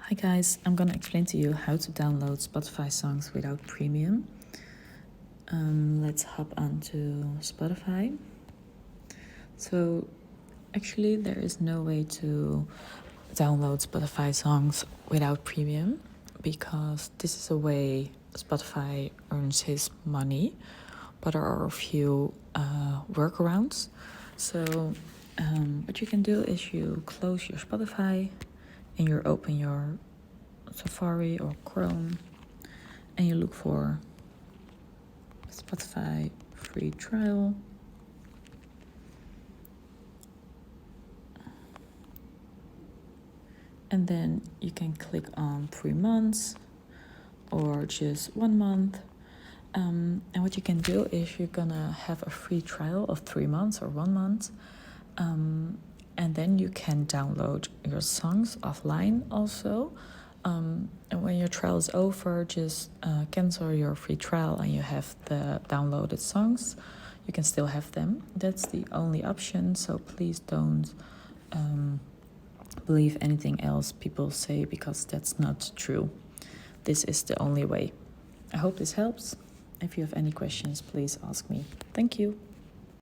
Hi guys, I'm gonna explain to you how to download Spotify songs without premium. Let's hop onto Spotify. So actually there is no way to download Spotify songs without premium because this is a way Spotify earns his money, but there are a few workarounds. So what you can do is you close your Spotify and you open your Safari or Chrome and you look for Spotify free trial. And then you can click on 3 months or just 1 month. And what you can do is you're gonna have a free trial of 3 months or 1 month. And then you can download your songs offline also. And when your trial is over, just cancel your free trial and you have the downloaded songs. You can still have them. That's the only option, so please don't believe anything else people say because that's not true. This is the only way. I hope this helps. If you have any questions, please ask me. Thank you.